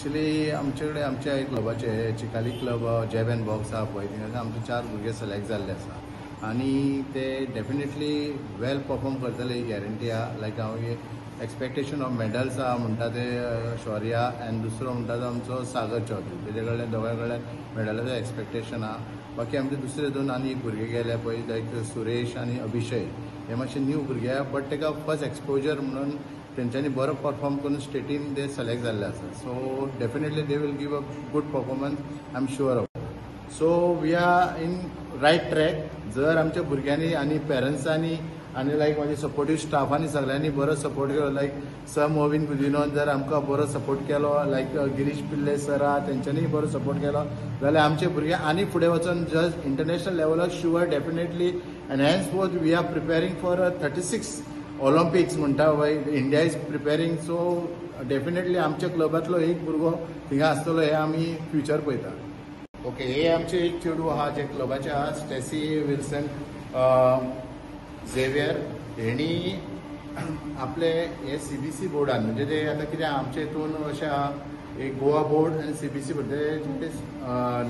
Actually आमचे आमच्या क्लबाचे Chicalim club jab end box आहा पळय थिंगा आमचे 4 भुरगे सिलेक्ट जाल्ले आसा आनी ते डेफिनेटली वेल परफॉर्म करतले ही गॅरंटी आहा. लायक हांव एक्सपेक्टेशन ऑफ मेडल्स आहा म्हणटा ते शौर्या एंड दुसरो म्हणटा तो आमचो सागर चौधरी तेजे कडल्यान दोगांय कडल्यान मेडलाचो एक्सपेक्टेशन आहा. बाकी आमचे दुसरे दोन आनी भुरगे गेले पळय लायक सुरेश आनी अभिषेक हे मातशे न्यू भुरगे आहा बट तेका फर्स्ट एक्सपोजर म्हणून तेंच्यांनी बरो परफॉर्म करून स्टेटीन ते सिलेक्ट जाल्ले आसा. So definitely they will give a good performance I am sure of. So we are in right track. जर आमच्या भुरग्यांनी आनी पेरंट्सांनी आनी लायक माझे सपोर्टीव स्टाफांनी सगळ्यांनी बरो सपोर्ट केलो लायक सर मोविन कुदिनोन जर आमकां बरो सपोर्ट केलो लायक गिरीश पिल्ले सर आहा तेंच्यांनी बरो सपोर्ट केलो जाल्यार आमचे भुरगे आनी फुडें वचून जस्ट इंटरनॅशनल लेवलाक sure definitely and henceforth we are preparing for 36 Olympics म्हणटा वय India is preparing. So definitely आमच्या क्लबातलो एक भुरगो थिंगा आसतलो हे आमी फ्युचर पळयता. ओके, हे आमचे एक चेडूं आहा जे क्लबाचे आहा स्टेसी विल्सन झेवियर. हेणी आपले हे CBC बोर्डान म्हणजे ते आतां कितें आमचे हितून अशें आहा एक गोवा बोर्ड आनी CBC बोर्ड ते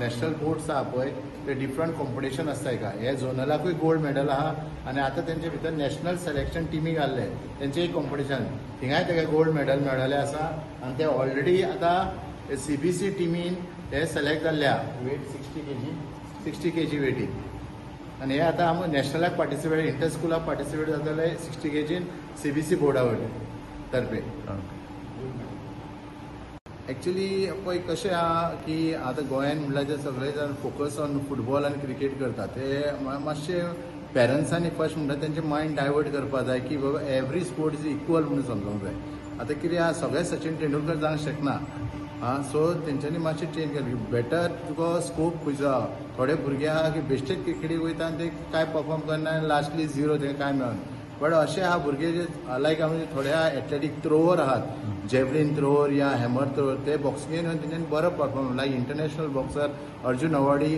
नॅशनल बोर्ड्स आहा पळय ते डिफरंट कॉम्पिटिशन आसता हेका. हे झोनलाकूय गोल्ड मेडल आहा आनी आतां तेंचे भितर नॅशनल सिलेक्शन टिमी घाल्ले तेंचे एक कॉम्पिटिशन थिंगाय तेका गोल्ड मेडल मेळ्ळेलें आसा आनी ते ऑलरेडी आतां CBC टिमीन हे सिलेक्ट जाल्ले आहा वेट 60 kg वेटीन आनी हे आतां आमी नॅशनलाक पार्टिसिपेट इंटर स्कुलाक पार्टिसिपेट जाताले 60 kg CBC बोर्डा वयल्यान तर्फे. एक्चुअली पळय कशें आहा की आतां गोंयान म्हणल्यार जे सगळे जाण फोकस ऑन फुटबॉल आनी क्रिकेट करता ते मातशे पेरंट्सांनी फर्स्ट म्हणटा तेंचे मायंड डायवर्ट करपा जाय की बाबा एवरी स्पोर्ट इज इक्वल म्हणून समजूंक जाय. आतां कितें आहा सगळे सचिन तेंडुलकर जावंक शकना सो तेंच्यांनी मातशें चेंज केलें बेटर तुका स्कोप खंयचो आहा. थोडे भुरगे आहा की बेश्टेच क्रिकेटीक वयता आनी ते कांय परफॉर्म करना आनी लास्टली झिरो तेंका कांय मेळना. बट अशे आहा भुरगे जे लायक आमी थोडे आहा एथलेटीक थ्रोवर आहात जेवलिन थ्रोवर या हॅमर थ्रोवर ते बॉक्सिंगेन येवन तेंच्यांनी बरो perform like international boxer Arjun awardee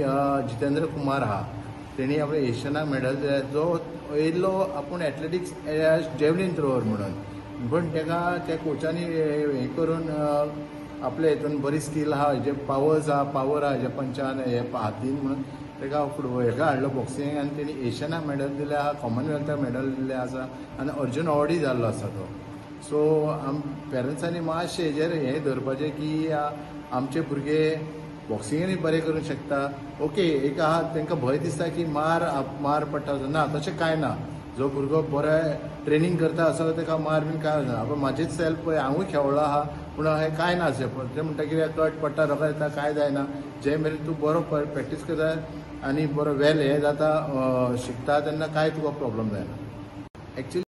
Jitendra Kumar आहा तेणी आपल्या एशियनाक मेडल दिल्या जो येयल्लो आपूण एथलेटिक्स जेवलिन थ्रोवर म्हणून पण तेका त्या कोचांनी हे करून आपले हितून बरी स्कील आहा जे पावर्स आहा पावर आहा जे पंचान हे हातीन म्हणून तेका फुटबॉल हेका हाडलो बॉक्सिंग आनी तेणी एशियनाक मेडल दिले आहा कॉमनवेल्थाक मेडल दिल्ले आसा आनी अर्जुन अवॉर्डी जाल्लो आसा तो. सो पेरंट्सांनी मातशें हेजेर हें धरपाचें की आमचे भुरगे बॉक्सिंगेनूय बरें करूंक शकता. ओके एक आहा तांकां भंय दिसता की मार पडटा ना तशें कांय ना. जो भुरगो बरें ट्रेनींग करता असो तेका मार बीन कांय ना. आतां म्हाजेच सेल्फ पळय हांवूय खेळ्ळो आहा पूण हें कांय ना अशें ते म्हणटा कितें कट पडटा रोखो येता कांय जायना. जे मेरेन तूं बरो प्रॅक्टीस करता आनी बरो वेल हें जाता शिकता तेन्ना कांय तुका प्रॉब्लम जायना. एक्चुली